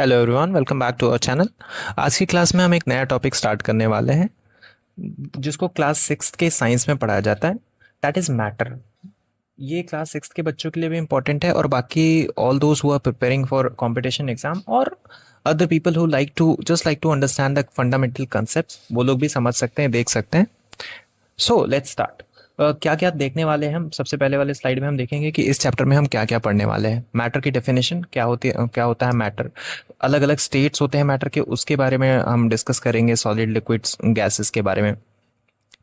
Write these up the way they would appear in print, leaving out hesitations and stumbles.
Hello everyone, welcome back to our channel. आज की class में हम एक नया टॉपिक स्टार्ट करने वाले हैं जिसको क्लास सिक्स के साइंस में पढ़ाया जाता है। That is matter. ये क्लास सिक्स के बच्चों के लिए भी इम्पोर्टेंट है और बाकी all those who are preparing for competition exam और other people who like to understand the fundamental concept, वो लोग भी समझ सकते हैं, देख सकते हैं। So let's start. क्या क्या देखने वाले हैं हम? सबसे पहले वाले स्लाइड में हम देखेंगे कि इस चैप्टर में हम क्या क्या पढ़ने वाले हैं। मैटर की डेफिनेशन क्या होती है, क्या होता है मैटर। अलग अलग स्टेट्स होते हैं मैटर के, उसके बारे में हम डिस्कस करेंगे। सॉलिड, लिक्विड्स, गैसेस के बारे में।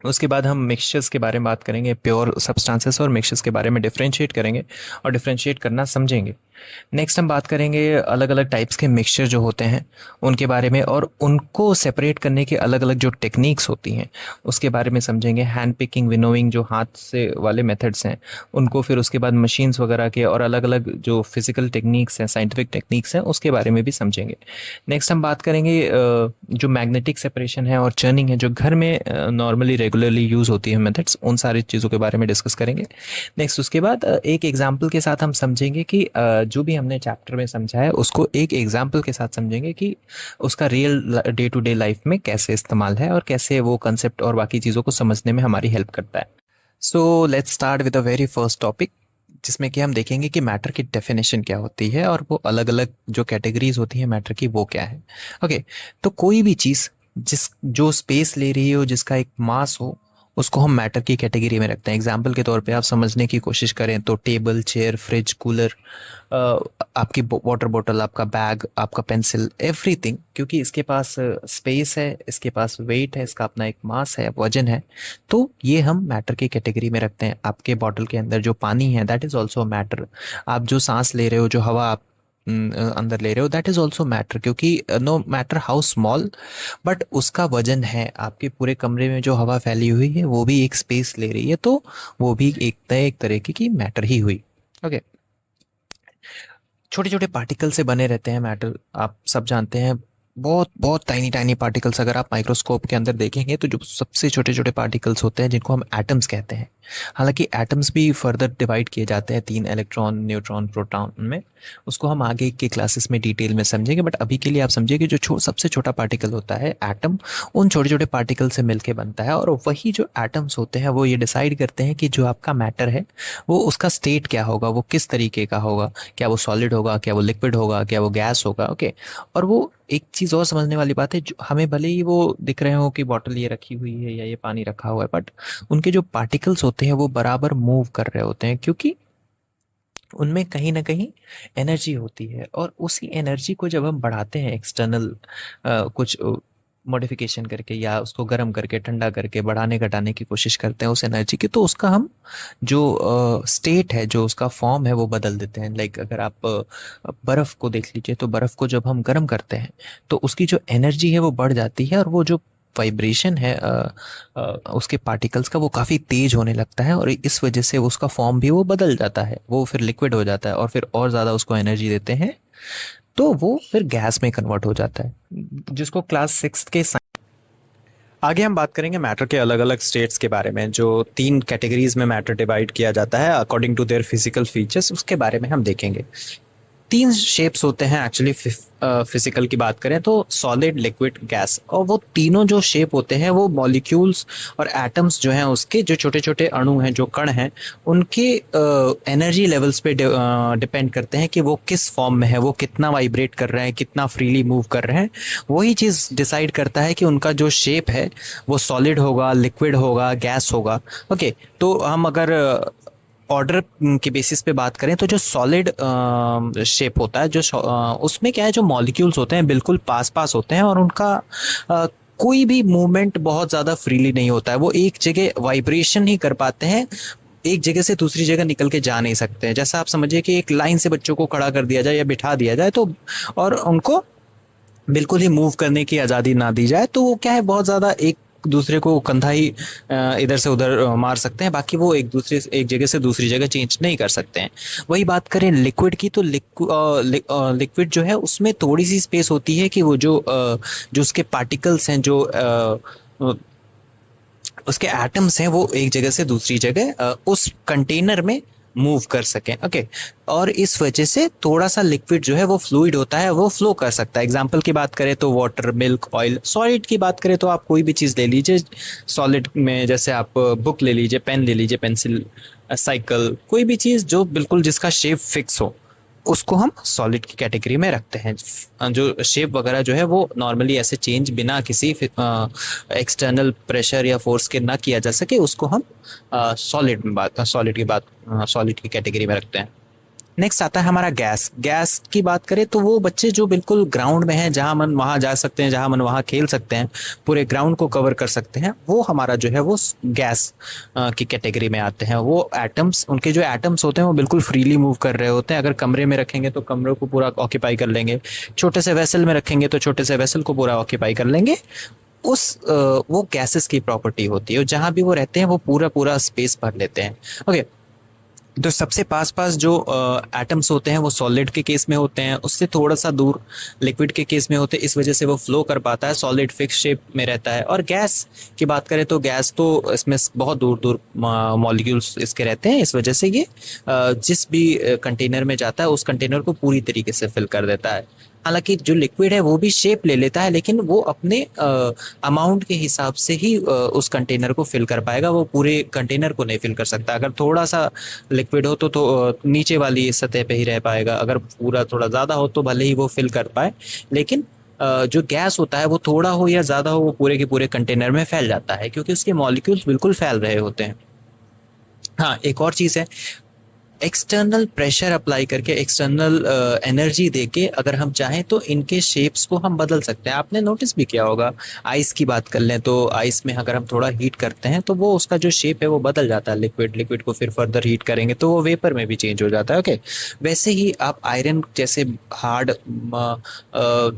उसके बाद हम मिक्सचर्स के बारे में बात करेंगे, प्योर सब्सटेंसेस और मिक्सचर्स के बारे में डिफरेंशिएट करेंगे और डिफरेंशिएट करना समझेंगे। नेक्स्ट हम बात करेंगे अलग अलग टाइप्स के मिक्सचर जो होते हैं उनके बारे में, और उनको सेपरेट करने के अलग अलग जो टेक्निक्स होती हैं उसके बारे में समझेंगे। हैंड पिकिंग, विनोइंग, जो हाथ से वाले मेथड्स हैं उनको, फिर उसके बाद मशीन्स वगैरह के और अलग अलग जो फिजिकल टेक्निक्स हैं, साइंटिफिक टेक्निक्स हैं, उसके बारे में भी समझेंगे। नेक्स्ट हम बात करेंगे जो मैग्नेटिक सेपरेशन है और चर्निंग है, जो घर में नॉर्मली रेगुलरली यूज़ होती है मेथड्स, उन सारी चीज़ों के बारे में डिस्कस करेंगे। नेक्स्ट उसके बाद एक एग्जाम्पल के साथ हम समझेंगे कि जो भी हमने चैप्टर में समझा है उसको एक एग्जाम्पल के साथ समझेंगे कि उसका real day to day life में कैसे इस्तेमाल है और कैसे वो कंसेप्ट और बाकी चीज़ों को समझने में हमारी हेल्प करता है। सो let's start with the very first topic, जिसमें कि हम देखेंगे कि मैटर की डेफिनेशन क्या होती है और वो अलग अलग जो कैटेगरीज होती हैं मैटर की वो क्या है। ओके, तो कोई भी चीज़ जिस जो स्पेस ले रही हो, जिसका एक मास हो, उसको हम मैटर की कैटेगरी में रखते हैं। एग्जाम्पल के तौर पे आप समझने की कोशिश करें तो टेबल, चेयर, फ्रिज, कूलर, आपकी वाटर बॉटल, आपका बैग, आपका पेंसिल, एवरीथिंग, क्योंकि इसके पास स्पेस है, इसके पास वेट है, इसका अपना एक मास है, वजन है, तो ये हम मैटर की कैटेगरी में रखते हैं। आपके बॉटल के अंदर जो पानी है दैट इज ऑल्सो मैटर। आप जो सांस ले रहे हो, जो हवा आप अंदर ले रहे हो, दैट इज ऑल्सो मैटर, क्योंकि no matter how small but उसका वजन है। आपके पूरे कमरे में जो हवा फैली हुई है वो भी एक स्पेस ले रही है, तो वो भी एक तरीके की मैटर ही हुई। ओके, छोटे छोटे पार्टिकल से बने रहते हैं मैटर, आप सब जानते हैं। बहुत बहुत टाइनी टाइनी पार्टिकल्स, अगर आप माइक्रोस्कोप के अंदर देखेंगे तो जो सबसे छोटे छोटे पार्टिकल्स होते हैं जिनको हम एटम्स कहते हैं। हालांकि एटम्स भी फर्दर डिवाइड किए जाते हैं 3 इलेक्ट्रॉन, न्यूट्रॉन, प्रोटॉन में। उसको हम आगे के क्लासेस में डिटेल में समझेंगे, बट अभी के लिए आप समझिए कि जो सबसे छोटा पार्टिकल होता है एटम, उन छोटे छोटे पार्टिकल से मिलकर बनता है। और वही जो एटम्स होते हैं वो ये डिसाइड करते हैं कि जो आपका मैटर है वो उसका स्टेट क्या होगा, वो किस तरीके का होगा। क्या वो सॉलिड होगा, क्या वो लिक्विड होगा, क्या वो गैस होगा। ओके, और वो एक चीज़ और समझने वाली बात है, जो हमें भले ही वो दिख रहे हो कि बॉटल ये रखी हुई है या ये पानी रखा हुआ है, बट उनके जो पार्टिकल्स होते हैं वो बराबर मूव कर रहे होते हैं, क्योंकि उनमें कहीं ना कहीं एनर्जी होती है। और उसी एनर्जी को जब हम बढ़ाते हैं एक्सटर्नल कुछ मॉडिफिकेशन करके या उसको गर्म करके, ठंडा करके, बढ़ाने घटाने की कोशिश करते हैं उस एनर्जी की, तो उसका हम जो स्टेट है, जो उसका फॉर्म है, वो बदल देते हैं। लाइक अगर आप बर्फ़ को देख लीजिए, तो बर्फ़ को जब हम गर्म करते हैं तो उसकी जो एनर्जी है वो बढ़ जाती है, और वो जो वाइब्रेशन है उसके पार्टिकल्स का, वो काफ़ी तेज होने लगता है, और इस वजह से उसका फॉर्म भी वो बदल जाता है, वो फिर लिक्विड हो जाता है, और फिर और ज़्यादा उसको एनर्जी देते हैं तो वो फिर गैस में कन्वर्ट हो जाता है, जिसको क्लास सिक्स के आगे हम बात करेंगे मैटर के अलग अलग स्टेट्स के बारे में। जो 3 कैटेगरीज में मैटर डिवाइड किया जाता है according to their physical features, उसके बारे में हम देखेंगे। 3 शेप्स होते हैं एक्चुअली। फिजिकल की बात करें तो सॉलिड, लिक्विड, गैस, और वो तीनों जो शेप होते हैं वो मॉलिक्यूल्स और एटम्स जो हैं, उसके जो छोटे छोटे अणु हैं, जो कण हैं, उनके एनर्जी लेवल्स पे डिपेंड करते हैं कि वो किस फॉर्म में है, वो कितना वाइब्रेट कर रहे हैं, कितना फ्रीली मूव कर रहे हैं। वही चीज़ डिसाइड करता है कि उनका जो शेप है वो सॉलिड होगा, लिक्विड होगा, गैस होगा। ओके, तो हम अगर ऑर्डर के बेसिस पे बात करें तो जो सॉलिड शेप होता है, उसमें क्या है, जो मॉलिक्यूल्स होते हैं बिल्कुल पास पास होते हैं, और उनका कोई भी मूवमेंट बहुत ज़्यादा फ्रीली नहीं होता है। वो एक जगह वाइब्रेशन ही कर पाते हैं, एक जगह से दूसरी जगह निकल के जा नहीं सकते हैं। जैसा आप समझिए कि एक लाइन से बच्चों को खड़ा कर दिया जाए या बिठा दिया जाए, तो और उनको बिल्कुल ही मूव करने की आज़ादी ना दी जाए, तो वो क्या है, बहुत ज़्यादा एक दूसरे को कंधा ही इधर से उधर मार सकते हैं, बाकी वो एक जगह से दूसरी जगह चेंज नहीं कर सकते हैं। वही बात करें लिक्विड की, तो लिक्विड जो है उसमें थोड़ी सी स्पेस होती है कि वो जो उसके पार्टिकल्स हैं, जो उसके एटम्स हैं, वो एक जगह से दूसरी जगह उस कंटेनर में मूव कर सकें। ओके, और इस वजह से थोड़ा सा लिक्विड जो है वो फ्लूइड होता है, वो फ्लो कर सकता है। एग्जांपल की बात करें तो वाटर, मिल्क, ऑयल। सॉलिड की बात करें तो आप कोई भी चीज़ ले लीजिए सॉलिड में, जैसे आप बुक ले लीजिए, पेन ले लीजिए, पेंसिल, साइकिल, कोई भी चीज़ जो बिल्कुल जिसका शेप फिक्स हो, उसको हम सॉलिड की कैटेगरी में रखते हैं। जो शेप वगैरह जो है वो नॉर्मली ऐसे चेंज बिना किसी एक्सटर्नल प्रेशर या फोर्स के ना किया जा सके, उसको हम सॉलिड की कैटेगरी में रखते हैं। नेक्स्ट आता है हमारा गैस। गैस की बात करें तो वो बच्चे जो बिल्कुल ग्राउंड में हैं, जहां मन वहां जा सकते हैं, जहां मन वहां खेल सकते हैं, पूरे ग्राउंड को कवर कर सकते हैं, वो हमारा जो है वो गैस की कैटेगरी में आते हैं। वो एटम्स, उनके जो एटम्स होते हैं वो बिल्कुल फ्रीली मूव कर रहे होते हैं। अगर कमरे में रखेंगे तो कमरे को पूरा ऑक्यूपाई कर लेंगे, छोटे से वेसल में रखेंगे तो छोटे से वेसल को पूरा ऑक्यूपाई कर लेंगे। वो गैसेस की प्रॉपर्टी होती है, जहां भी वो रहते हैं वो पूरा पूरा स्पेस भर लेते हैं। ओके, तो सबसे पास पास जो एटम्स होते हैं वो सॉलिड के केस में होते हैं, उससे थोड़ा सा दूर लिक्विड के केस में होते हैं, इस वजह से वो फ्लो कर पाता है, सॉलिड फिक्स शेप में रहता है। और गैस की बात करें तो गैस तो इसमें बहुत दूर दूर मॉलिक्यूल्स इसके रहते हैं, इस वजह से ये जिस भी कंटेनर में जाता है उस कंटेनर को पूरी तरीके से फिल कर देता है। हालांकि जो लिक्विड है वो भी शेप ले लेता है, लेकिन वो अपने अमाउंट के हिसाब से ही उस कंटेनर को फिल कर पाएगा, वो पूरे कंटेनर को नहीं फिल कर सकता। अगर थोड़ा सा लिक्विड हो तो नीचे वाली सतह पे ही रह पाएगा, अगर पूरा थोड़ा ज़्यादा हो तो भले ही वो फिल कर पाए, लेकिन जो गैस होता है वो थोड़ा हो या ज़्यादा हो वो पूरे के पूरे कंटेनर में फैल जाता है, क्योंकि उसके मॉलिक्यूल्स बिल्कुल फैल रहे होते हैं। हाँ, एक और चीज़ है, एक्सटर्नल प्रेशर अप्लाई करके, एक्सटर्नल एनर्जी देके अगर हम चाहें तो इनके शेप्स को हम बदल सकते हैं। आपने नोटिस भी किया होगा, आइस की बात कर लें तो आइस में अगर हम थोड़ा हीट करते हैं तो वो उसका जो शेप है वो बदल जाता है। लिक्विड को फिर फर्दर हीट करेंगे तो वो वेपर में भी चेंज हो जाता है। ओके, वैसे ही आप आयरन जैसे हार्ड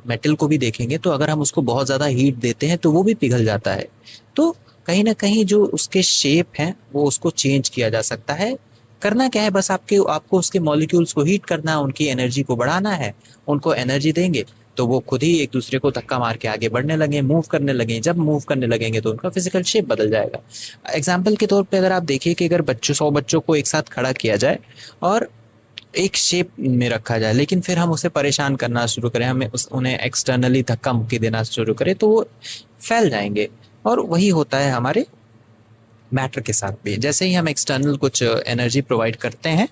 मेटल को भी देखेंगे तो अगर हम उसको बहुत ज़्यादा हीट देते हैं तो वो भी पिघल जाता है। तो कहीं ना कहीं जो उसके शेप हैं वो उसको चेंज किया जा सकता है। करना क्या है, बस आपको उसके मॉलिक्यूल्स को हीट करना है, उनकी एनर्जी को बढ़ाना है। उनको एनर्जी देंगे तो वो खुद ही एक दूसरे को धक्का मार के आगे बढ़ने लगे, मूव करने लगे। जब मूव करने लगेंगे तो उनका फिजिकल शेप बदल जाएगा। एग्जाम्पल के तौर पे अगर आप देखिए कि अगर 100 बच्चों को एक साथ खड़ा किया जाए और एक शेप में रखा जाए, लेकिन फिर हम उसे परेशान करना शुरू करें, उन्हें एक्सटर्नली धक्का मुक्की देना शुरू करें, तो वो फैल जाएंगे। और वही होता है हमारे मैटर के साथ भी। जैसे ही हम एक्सटर्नल कुछ एनर्जी प्रोवाइड करते हैं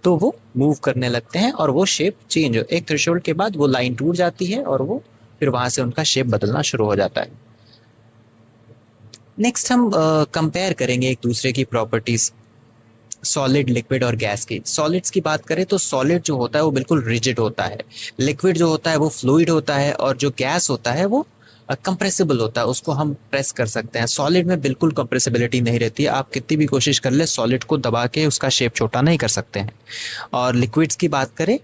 तो वो मूव करने लगते हैं और वो शेप चेंज हो, एक थ्रेशोल्ड के बाद वो लाइन टूट जाती है और वो फिर वहां से उनका शेप बदलना शुरू हो जाता है। नेक्स्ट हम कंपेयर करेंगे एक दूसरे की प्रॉपर्टीज, सॉलिड, लिक्विड और गैस की। सॉलिड्स की बात करें तो सॉलिड जो होता है वो बिल्कुल रिजिड होता है, लिक्विड जो होता है वो फ्लूइड होता है, और जो गैस होता है वो कंप्रेसिबल होता है, उसको हम प्रेस कर सकते हैं। सॉलिड में बिल्कुल कंप्रेसिबिलिटी नहीं रहती है, आप कितनी भी कोशिश कर ले सॉलिड को दबा के उसका शेप छोटा नहीं कर सकते हैं। और लिक्विड्स की बात करें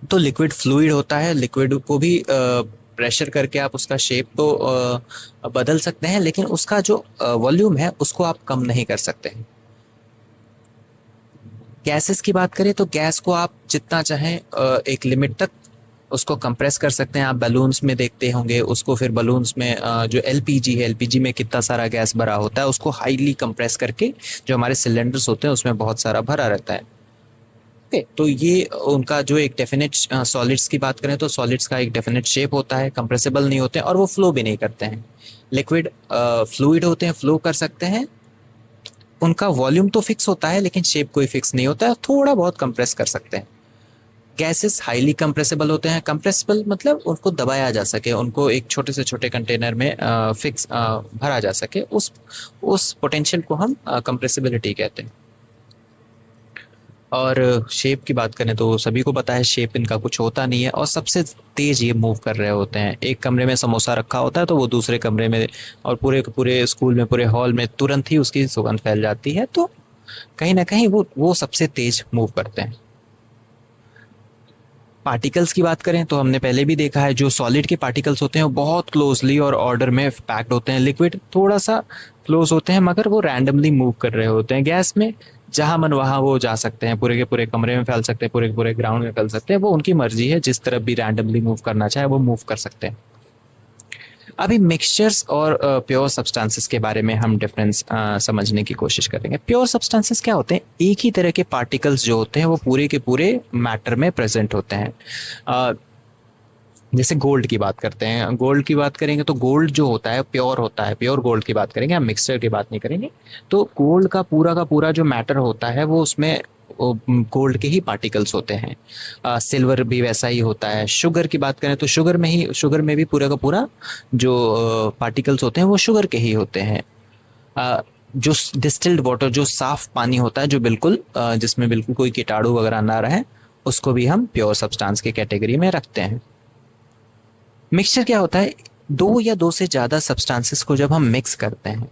तो लिक्विड फ्लूइड होता है, लिक्विड को भी प्रेशर करके आप उसका शेप तो बदल सकते हैं, लेकिन उसका जो वॉल्यूम है उसको आप कम नहीं कर सकते हैं। गैसेस की बात करें तो गैस को आप जितना चाहें एक लिमिट तक उसको कंप्रेस कर सकते हैं। आप बलून्स में देखते होंगे उसको, फिर बलून्स में जो एलपीजी है, एलपीजी में कितना सारा गैस भरा होता है, उसको हाईली कंप्रेस करके जो हमारे सिलेंडर्स होते हैं उसमें बहुत सारा भरा रहता है। ओके, तो ये उनका जो एक डेफिनेट, सॉलिड्स की बात करें तो सॉलिड्स का एक डेफिनेट शेप होता है, कंप्रेसिबल नहीं होते हैं और वो फ्लो भी नहीं करते हैं। लिक्विड फ्लूइड होते हैं, फ्लो कर सकते हैं, उनका वॉल्यूम तो फिक्स होता है लेकिन शेप कोई फिक्स नहीं होता है, थोड़ा बहुत कंप्रेस कर सकते हैं। गैसेस हाईली कंप्रेसिबल होते हैं, कंप्रेसिबल मतलब उनको दबाया जा सके, उनको एक छोटे से छोटे कंटेनर में फिक्स भरा जा सके, उस पोटेंशियल को हम कंप्रेसिबिलिटी कहते हैं। और शेप की बात करें तो सभी को पता है शेप इनका कुछ होता नहीं है, और सबसे तेज ये मूव कर रहे होते हैं। एक कमरे में समोसा रखा होता है तो वो दूसरे कमरे में और पूरे पूरे स्कूल में, पूरे हॉल में तुरंत ही उसकी सुगंध फैल जाती है। तो कहीं ना कहीं वो सबसे तेज मूव करते हैं। पार्टिकल्स की बात करें तो हमने पहले भी देखा है, जो सॉलिड के पार्टिकल्स होते हैं वो बहुत क्लोजली और ऑर्डर में पैक्ड होते हैं। लिक्विड थोड़ा सा क्लोज होते हैं मगर वो रैंडमली मूव कर रहे होते हैं। गैस में जहां मन वहां वो जा सकते हैं, पूरे के पूरे कमरे में फैल सकते हैं, पूरे के पूरे ग्राउंड में फैल सकते हैं, वो उनकी मर्जी है, जिस तरफ भी रैंडमली मूव करना चाहे वो मूव कर सकते हैं। अभी मिक्सचर्स और प्योर सब्सटेंसेस के बारे में हम डिफरेंस समझने की कोशिश करेंगे। प्योर सब्सटेंसेस क्या होते हैं? एक ही तरह के पार्टिकल्स जो होते हैं वो पूरे के पूरे मैटर में प्रेजेंट होते हैं। जैसे गोल्ड की बात करते हैं, गोल्ड की बात करेंगे तो गोल्ड जो होता है प्योर होता है, प्योर गोल्ड की बात करेंगे, हम मिक्सचर की बात नहीं करेंगे। तो गोल्ड का पूरा जो मैटर होता है वो उसमें गोल्ड के ही पार्टिकल्स होते हैं। सिल्वर भी वैसा ही होता है। शुगर की बात करें तो शुगर में भी पूरा का पूरा जो पार्टिकल्स होते हैं वो शुगर के ही होते हैं। जो डिस्टिल्ड वाटर, जो साफ पानी होता है, जो बिल्कुल जिसमें बिल्कुल कोई कीटाणु वगैरह ना रहे, उसको भी हम प्योर सब्सटेंस की कैटेगरी में रखते हैं। मिक्सचर क्या होता है? दो या दो से ज़्यादा सब्सटेंसेस को जब हम मिक्स करते हैं,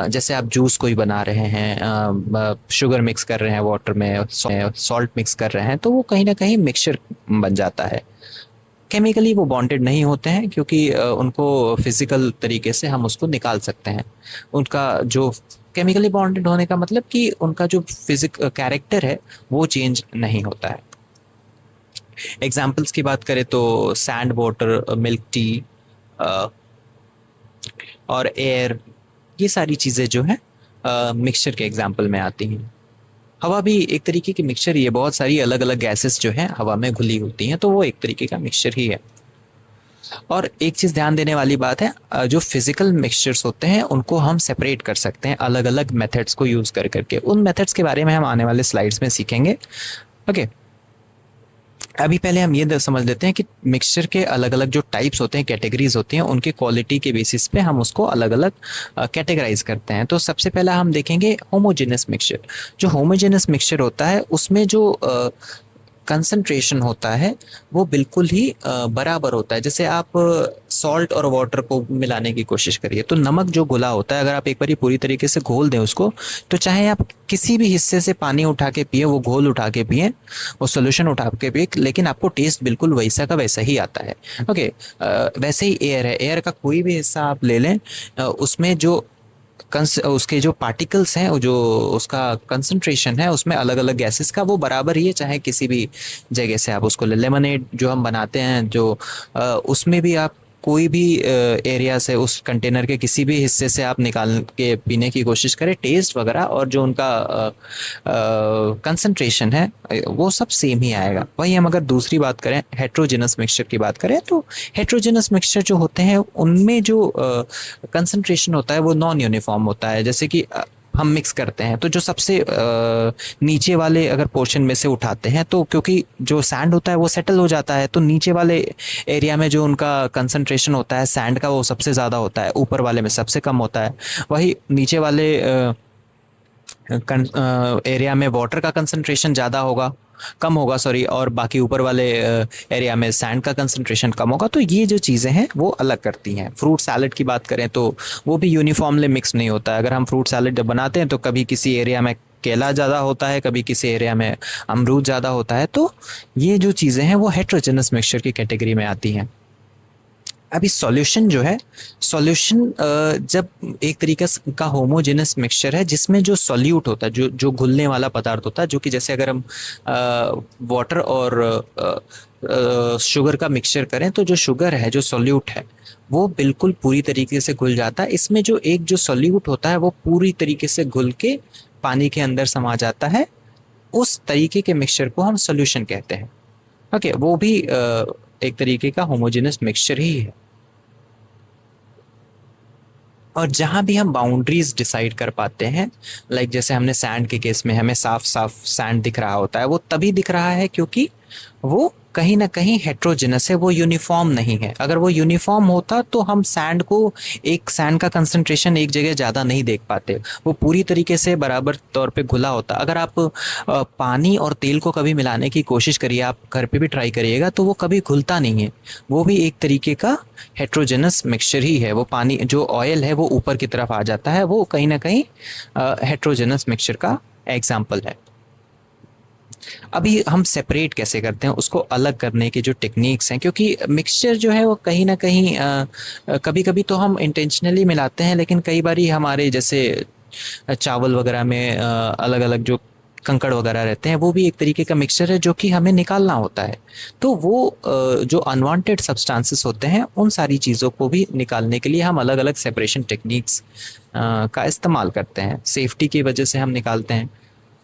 जैसे आप जूस कोई बना रहे हैं, शुगर मिक्स कर रहे हैं वाटर में, सॉल्ट मिक्स कर रहे हैं, तो वो कहीं ना कहीं मिक्सचर बन जाता है। केमिकली वो बॉन्डेड नहीं होते हैं क्योंकि उनको फिजिकल तरीके से हम उसको निकाल सकते हैं। उनका जो केमिकली बॉन्डेड होने का मतलब कि उनका जो फिजिक कैरेक्टर है वो चेंज नहीं होता है। एग्जाम्पल्स की बात करें तो सैंड वाटर, मिल्क टी और एयर, ये सारी चीज़ें जो है मिक्सचर के एग्जाम्पल में आती हैं। हवा भी एक तरीके की मिक्सचर ही है। बहुत सारी अलग अलग गैसेस जो हैं हवा में घुली होती हैं, तो वो एक तरीके का मिक्सचर ही है। और एक चीज़ ध्यान देने वाली बात है, जो फिजिकल मिक्सचर्स होते हैं उनको हम सेपरेट कर सकते हैं अलग अलग मेथड्स को यूज़ कर करके। उन मेथड्स के बारे में हम आने वाले स्लाइड्स में सीखेंगे। ओके, अभी पहले हम ये समझ लेते हैं कि मिक्सचर के अलग अलग जो टाइप्स होते हैं, कैटेगरीज होती हैं, उनके क्वालिटी के बेसिस पे हम उसको अलग अलग कैटेगराइज करते हैं। तो सबसे पहला हम देखेंगे होमोजेनस मिक्सचर। जो होमोजेनस मिक्सचर होता है उसमें जो कंसंट्रेशन होता है वो बिल्कुल ही बराबर होता है। जैसे आप सॉल्ट और वाटर को मिलाने की कोशिश करिए, तो नमक जो घुला होता है, अगर आप एक बार पूरी तरीके से घोल दें उसको, तो चाहे आप किसी भी हिस्से से पानी उठा के पिए, वो घोल उठा के पिए, वो सोल्यूशन उठा के पिए, लेकिन आपको टेस्ट बिल्कुल वैसा का वैसा ही आता है। ओके, वैसे ही एयर है। एयर का कोई भी हिस्सा आप ले लें, उसमें जो उसके जो पार्टिकल्स हैं, जो उसका कंसंट्रेशन है उसमें अलग अलग गैसेस का, वो बराबर ही है, चाहे किसी भी जगह से आप उसको ले। लेमनेड जो हम बनाते हैं, जो उसमें भी आप कोई भी एरिया से, उस कंटेनर के किसी भी हिस्से से आप निकाल के पीने की कोशिश करें, टेस्ट वगैरह और जो उनका कंसंट्रेशन है वो सब सेम ही आएगा। वहीं हम अगर दूसरी बात करें, हेट्रोजेनस मिक्सचर की बात करें, तो हेट्रोजेनस मिक्सचर जो होते हैं उनमें जो कंसंट्रेशन होता है वो नॉन यूनिफॉर्म होता है। जैसे कि हम मिक्स करते हैं तो जो सबसे नीचे वाले अगर पोर्शन में से उठाते हैं, तो क्योंकि जो सैंड होता है वो सेटल हो जाता है, तो नीचे वाले एरिया में जो उनका कंसंट्रेशन होता है सैंड का वो सबसे ज़्यादा होता है, ऊपर वाले में सबसे कम होता है। वही नीचे वाले एरिया में वाटर का कंसंट्रेशन ज़्यादा होगा, कम होगा सॉरी, और बाकी ऊपर वाले एरिया में सैंड का कंसंट्रेशन कम होगा। तो ये जो चीज़ें हैं वो अलग करती हैं। फ्रूट सैलड की बात करें तो वो भी यूनिफॉर्मली मिक्स नहीं होता है। अगर हम फ्रूट सैलड जब बनाते हैं तो कभी किसी एरिया में केला ज़्यादा होता है, कभी किसी एरिया में अमरूद ज़्यादा होता है। तो ये जो चीज़ें हैं वो हेट्रोजेनस मिक्सचर की कैटेगरी में आती हैं। अभी सॉल्यूशन जो है, सॉल्यूशन जब एक तरीके का होमोजेनस मिक्सचर है जिसमें जो सॉल्यूट होता है, जो घुलने वाला पदार्थ होता है, जो कि जैसे अगर हम वाटर और शुगर का मिक्सचर करें, तो जो शुगर है, जो सॉल्यूट है, वो बिल्कुल पूरी तरीके से घुल जाता है। इसमें जो एक जो सॉल्यूट होता है वो पूरी तरीके से घुल के पानी के अंदर समा जाता है। उस तरीके के मिक्सचर को हम सॉल्यूशन कहते हैं। ओके, वो भी एक तरीके का होमोजेनस मिक्सचर ही है। और जहाँ भी हम बाउंड्रीज डिसाइड कर पाते हैं, लाइक जैसे हमने सैंड के केस में हमें साफ साफ सैंड दिख रहा होता है, वो तभी दिख रहा है क्योंकि वो कहीं ना कहीं हेट्रोजेनस है, वो यूनिफॉर्म नहीं है। अगर वो यूनिफॉर्म होता तो हम सैंड को, एक सैंड का कंसंट्रेशन एक जगह ज़्यादा नहीं देख पाते, वो पूरी तरीके से बराबर तौर पे घुला होता। अगर आप पानी और तेल को कभी मिलाने की कोशिश करिए, आप घर पे भी ट्राई करिएगा, तो वो कभी घुलता नहीं है। वो भी एक तरीके का हेट्रोजेनस मिक्सचर ही है। वो पानी, जो ऑयल है वो ऊपर की तरफ आ जाता है, वो कहीं ना कहीं हेट्रोजेनस मिक्सचर का एग्जाम्पल है। अभी हम सेपरेट कैसे करते हैं, उसको अलग करने की जो टेक्निक्स हैं, क्योंकि मिक्सचर जो है वो कहीं ना कहीं कभी कभी तो हम इंटेंशनली मिलाते हैं, लेकिन कई बार हमारे जैसे चावल वगैरह में अलग अलग जो कंकड़ वगैरह रहते हैं, वो भी एक तरीके का मिक्सचर है जो कि हमें निकालना होता है। तो वो जो अनवांटेड सब्सटेंसेस होते हैं उन सारी चीज़ों को भी निकालने के लिए हम अलग अलग सेपरेशन टेक्निक्स का इस्तेमाल करते हैं। सेफ्टी की वजह से हम निकालते हैं।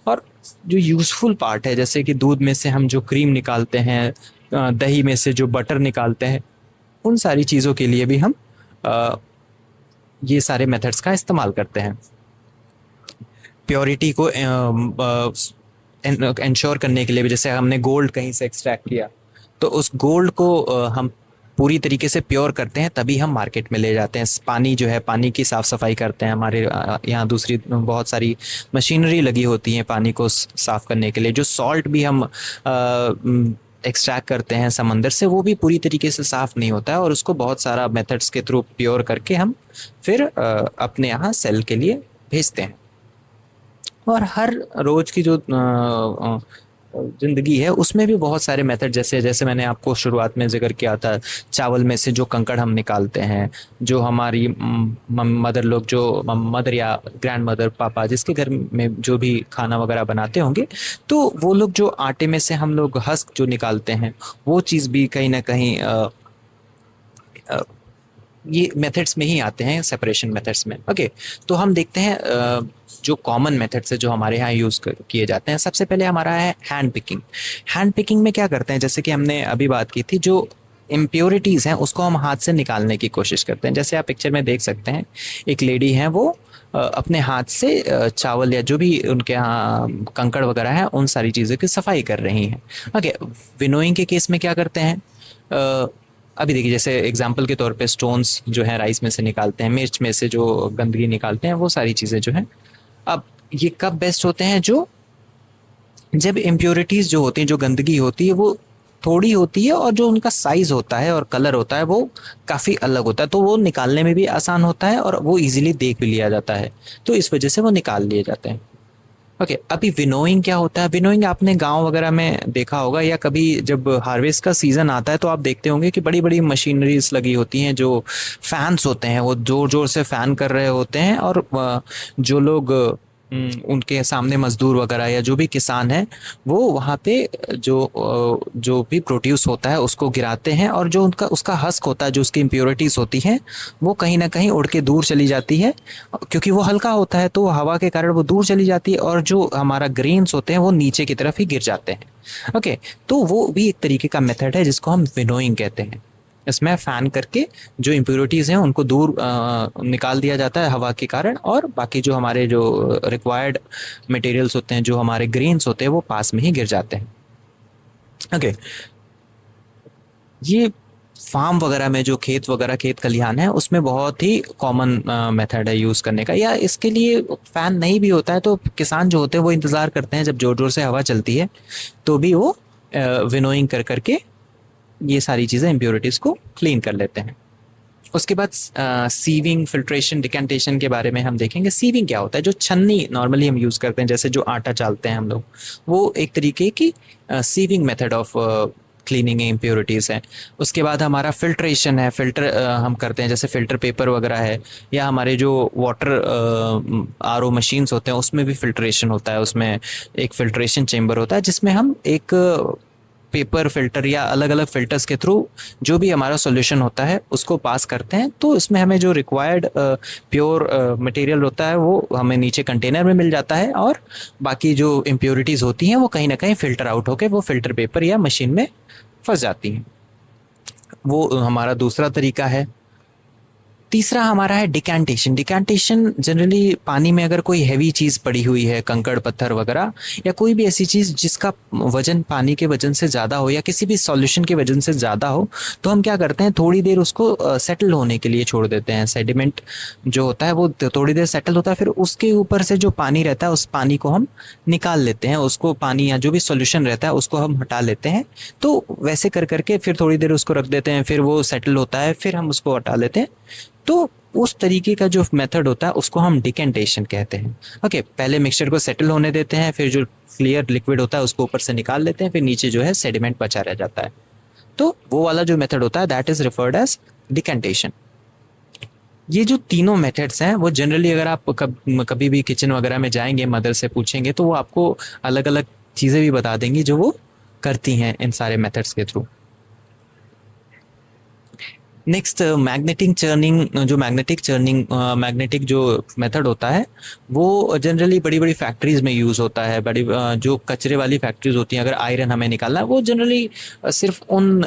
और जो यूज़फुल पार्ट है, जैसे कि दूध में से हम जो क्रीम निकालते हैं, दही में से जो बटर निकालते हैं, उन सारी चीज़ों के लिए भी हम अ, ये सारे मेथड्स का इस्तेमाल करते हैं। प्योरिटी को इंश्योर करने के लिए भी, जैसे हमने गोल्ड कहीं से एक्सट्रैक्ट किया तो उस गोल्ड को हम पूरी तरीके से प्योर करते हैं, तभी हम मार्केट में ले जाते हैं। पानी जो है, पानी की साफ़ सफाई करते हैं। हमारे यहाँ दूसरी बहुत सारी मशीनरी लगी होती हैं पानी को साफ़ करने के लिए। जो सॉल्ट भी हम एक्सट्रैक्ट करते हैं समंदर से, वो भी पूरी तरीके से साफ़ नहीं होता है, और उसको बहुत सारा मेथड्स के थ्रू प्योर करके हम फिर अपने यहाँ सेल के लिए भेजते हैं। और हर रोज की जो ज़िंदगी है उसमें भी बहुत सारे मेथड, जैसे जैसे मैंने आपको शुरुआत में जिक्र किया था, चावल में से जो कंकड़ हम निकालते हैं, जो हमारी मदर लोग, जो मदर या ग्रैंड मदर, पापा जिसके घर में जो भी खाना वगैरह बनाते होंगे, तो वो लोग जो आटे में से हम लोग हस्क जो निकालते हैं, वो चीज़ भी कहीं ना कहीं ये मेथड्स में ही आते हैं, सेपरेशन मेथड्स में। ओके, तो हम देखते हैं जो कॉमन मेथड्स है जो हमारे यहाँ यूज़ किए जाते हैं। सबसे पहले हमारा है हैंड पिकिंग। हैंड पिकिंग में क्या करते हैं, जैसे कि हमने अभी बात की थी, जो इम्प्योरिटीज़ हैं उसको हम हाथ से निकालने की कोशिश करते हैं। जैसे आप पिक्चर में देख सकते हैं, एक लेडी हैं, वो अपने हाथ से चावल या जो भी उनके यहाँ कंकड़ वगैरह हैं उन सारी चीज़ों की सफाई कर रही हैं। ओके, विनोइंग के केस में क्या करते हैं, अभी देखिए, जैसे एग्जांपल के तौर पे स्टोन्स जो है राइस में से निकालते हैं, मिर्च में से जो गंदगी निकालते हैं, वो सारी चीज़ें जो हैं। अब ये कब बेस्ट होते हैं, जो जब इम्प्योरिटीज़ जो होती हैं, जो गंदगी होती है, वो थोड़ी होती है, और जो उनका साइज़ होता है और कलर होता है वो काफ़ी अलग होता है, तो वो निकालने में भी आसान होता है और वो ईजिली देख भी लिया जाता है, तो इस वजह से वो निकाल लिए जाते हैं। ओके, अभी विनोइंग क्या होता है। विनोइंग आपने गांव वगैरह में देखा होगा, या कभी जब हार्वेस्ट का सीज़न आता है तो आप देखते होंगे कि बड़ी बड़ी मशीनरीज लगी होती हैं, जो फैंस होते हैं, वो ज़ोर ज़ोर से फ़ैन कर रहे होते हैं, और जो लोग उनके सामने मजदूर वगैरह या जो भी किसान हैं, वो वहाँ पे जो भी प्रोड्यूस होता है उसको गिराते हैं, और जो उनका उसका हस्क होता है, जो उसकी इम्प्योरिटीज़ होती हैं, वो कहीं ना कहीं उड़ के दूर चली जाती है, क्योंकि वो हल्का होता है तो हवा के कारण वो दूर चली जाती है, और जो हमारा ग्रेन्स होते हैं वो नीचे की तरफ ही गिर जाते हैं। ओके, तो वो भी एक तरीके का मेथड है जिसको हम विनोइंग कहते हैं। इसमें फैन करके जो इम्प्योरिटीज़ हैं उनको दूर निकाल दिया जाता है हवा के कारण, और बाकी जो हमारे जो रिक्वायर्ड मटेरियल्स होते हैं, जो हमारे ग्रेन्स होते हैं, वो पास में ही गिर जाते हैं। ओके, ये फार्म वगैरह में, जो खेत वगैरह, खेत खलिहान है, उसमें बहुत ही कॉमन मेथड है यूज़ करने का। या इसके लिए फ़ैन नहीं भी होता है तो किसान जो होते हैं वो इंतज़ार करते हैं जब ज़ोर ज़ोर से हवा चलती है, तो भी वो विनोइंग कर करके ये सारी चीज़ें, इम्प्योरिटीज़ को क्लीन कर लेते हैं। उसके बाद सीविंग, फिल्ट्रेशन, डिकेंटेशन के बारे में हम देखेंगे। सीविंग क्या होता है, जो छन्नी नॉर्मली हम यूज़ करते हैं, जैसे जो आटा चालते हैं हम लोग, वो एक तरीके की sieving method of cleaning impurities है। उसके बाद हमारा फिल्ट्रेशन है। फिल्टर हम करते हैं, जैसे फ़िल्टर पेपर वगैरह है, या हमारे जो वाटर आरओ मशीन्स होते हैं उसमें भी फिल्ट्रेशन होता है। उसमें एक फिल्ट्रेशन चेम्बर होता है जिसमें हम एक पेपर फिल्टर या अलग अलग फिल्टर्स के थ्रू जो भी हमारा सॉल्यूशन होता है उसको पास करते हैं, तो इसमें हमें जो रिक्वायर्ड प्योर मटेरियल होता है वो हमें नीचे कंटेनर में मिल जाता है, और बाकी जो इम्प्योरिटीज़ होती हैं वो कहीं ना कहीं फ़िल्टर आउट होकर वो फ़िल्टर पेपर या मशीन में फंस जाती हैं। वो हमारा दूसरा तरीका है। तीसरा हमारा है डिकैंटेशन। डिकैंटेशन जनरली पानी में अगर कोई हैवी चीज़ पड़ी हुई है, कंकड़ पत्थर वगैरह, या कोई भी ऐसी चीज़ जिसका वजन पानी के वजन से ज़्यादा हो या किसी भी सॉल्यूशन के वजन से ज़्यादा हो, तो हम क्या करते हैं, थोड़ी देर उसको सेटल होने के लिए छोड़ देते हैं। सेडिमेंट जो होता है वो थोड़ी देर सेटल होता है, फिर उसके ऊपर से जो पानी रहता है उस पानी को हम निकाल लेते हैं, उसको पानी या जो भी सॉल्यूशन रहता है उसको हम हटा लेते हैं। तो वैसे कर करके फिर थोड़ी देर उसको रख देते हैं, फिर वो सेटल होता है, फिर हम उसको हटा लेते हैं। तो उस तरीके का जो मेथड होता है उसको हम डिकेंटेशन कहते हैं। ओके, पहले मिक्सचर को सेटल होने देते हैं, फिर जो क्लियर लिक्विड होता है उसको ऊपर से निकाल लेते हैं, फिर नीचे जो है सेडिमेंट बचा रह जाता है। तो वो वाला जो मेथड होता है that is referred as decantation. ये जो तीनों मेथड्स हैं वो जनरली अगर आप कभी भी किचन वगैरह में जाएंगे, मदर से पूछेंगे तो वो आपको अलग अलग चीज़ें भी बता देंगी जो वो करती हैं इन सारे मेथड्स के थ्रू। नेक्स्ट मैग्नेटिक जो मेथड होता है वो जनरली बड़ी बड़ी फैक्ट्रीज में यूज़ होता है। जो कचरे वाली फैक्ट्रीज होती हैं, अगर आयरन हमें निकालना है वो जनरली सिर्फ उन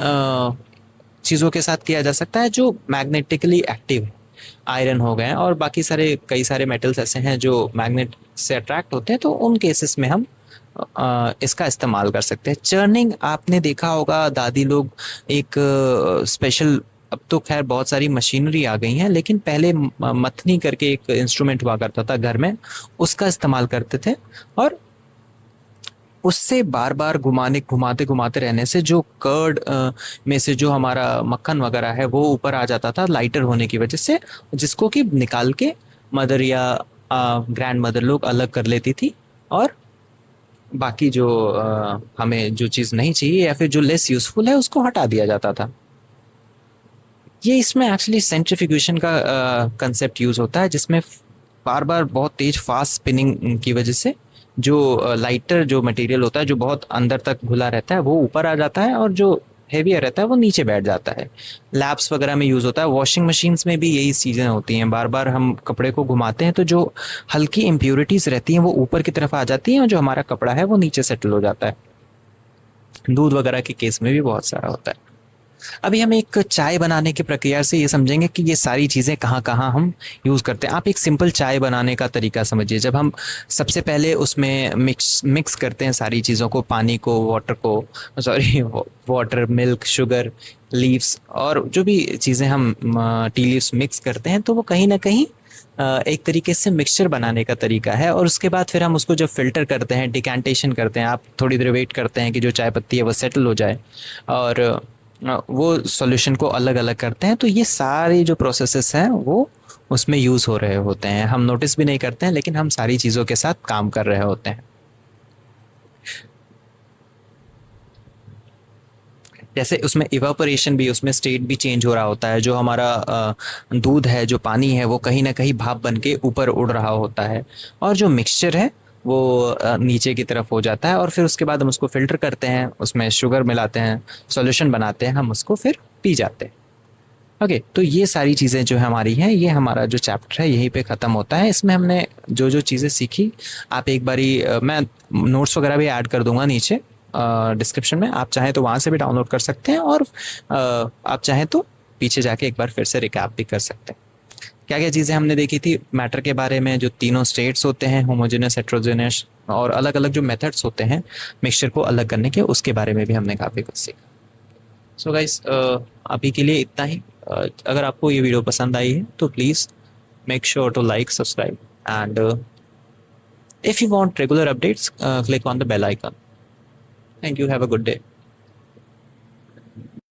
चीज़ों के साथ किया जा सकता है जो मैग्नेटिकली एक्टिव है। आयरन हो गए और बाकी सारे कई सारे मेटल्स ऐसे हैं जो मैग्नेट से अट्रैक्ट होते हैं, तो उन केसेस में हम इसका इस्तेमाल कर सकते हैं। चर्निंग आपने देखा होगा, दादी लोग एक स्पेशल, अब तो खैर बहुत सारी मशीनरी आ गई हैं, लेकिन पहले मथनी करके एक इंस्ट्रूमेंट हुआ करता था घर में, उसका इस्तेमाल करते थे। और उससे बार बार घुमाते घुमाते रहने से जो कर्ड में से जो हमारा मक्खन वगैरह है वो ऊपर आ जाता था लाइटर होने की वजह से, जिसको कि निकाल के मदर या ग्रैंड मदर लोग अलग कर लेती थी। और बाकी जो हमें जो चीज़ नहीं चाहिए या फिर जो लेस यूज़फुल है उसको हटा दिया जाता था। ये इसमें एक्चुअली सेंट्रीफ्यूगेशन का कंसेप्ट यूज़ होता है, जिसमें बार बार बहुत तेज फास्ट स्पिनिंग की वजह से जो लाइटर जो मटेरियल होता है जो बहुत अंदर तक घुला रहता है वो ऊपर आ जाता है, और जो हेवियर रहता है वो नीचे बैठ जाता है। लैब्स वगैरह में यूज़ होता है, वॉशिंग मशीन्स में भी यही चीज़ें होती हैं। बार बार हम कपड़े को घुमाते हैं तो जो हल्की इम्प्योरिटीज़ रहती हैं वो ऊपर की तरफ आ जाती हैं, और जो हमारा कपड़ा है वो नीचे सेटल हो जाता है। दूध वगैरह के केस में भी बहुत सारा होता है। अभी हम एक चाय बनाने की प्रक्रिया से ये समझेंगे कि ये सारी चीज़ें कहाँ कहाँ हम यूज़ करते हैं। आप एक सिंपल चाय बनाने का तरीका समझिए। जब हम सबसे पहले उसमें मिक्स करते हैं सारी चीज़ों को, पानी को, वाटर को, sorry water, milk, sugar, leaves और जो भी चीज़ें हम टी लीव्स मिक्स करते हैं, तो वो कहीं ना कहीं एक तरीके से मिक्सचर बनाने का तरीका है। और उसके बाद फिर हम उसको जब फिल्टर करते हैं, डिकैंटेशन करते हैं, आप थोड़ी देर वेट करते हैं कि जो चाय पत्ती है वो सेटल हो जाए, और वो सॉल्यूशन को अलग अलग करते हैं। तो ये सारे जो प्रोसेसेस हैं वो उसमें यूज़ हो रहे होते हैं, हम नोटिस भी नहीं करते हैं, लेकिन हम सारी चीज़ों के साथ काम कर रहे होते हैं। जैसे उसमें इवापोरेशन भी, उसमें स्टेट भी चेंज हो रहा होता है। जो हमारा दूध है, जो पानी है, वो कहीं ना कहीं भाप बन के ऊपर उड़ रहा होता है, और जो मिक्सचर है वो नीचे की तरफ हो जाता है। और फिर उसके बाद हम उसको फिल्टर करते हैं, उसमें शुगर मिलाते हैं, सॉल्यूशन बनाते हैं, हम उसको फिर पी जाते हैं। ओके, तो ये सारी चीज़ें जो हमारी हैं, ये हमारा जो चैप्टर है यहीं पे ख़त्म होता है। इसमें हमने जो जो चीज़ें सीखी, आप एक बारी मैं नोट्स वगैरह भी ऐड कर दूंगा नीचे डिस्क्रिप्शन में, आप चाहें तो वहाँ से भी डाउनलोड कर सकते हैं, और आप चाहें तो पीछे जाके एक बार फिर से रिकैप भी कर सकते हैं। क्या क्या चीज़ें हमने देखी थी मैटर के बारे में, जो तीनों स्टेट्स होते हैं, होमोजेनस, हेट्रोजेनस, और अलग अलग जो मेथड्स होते हैं मिक्सचर को अलग करने के, उसके बारे में भी हमने काफ़ी कुछ सीखा। सो गाइस, अभी के लिए इतना ही। अगर आपको ये वीडियो पसंद आई है तो please make sure to like, subscribe, and if you want regular updates, click on the bell icon. Thank you. Have a good day.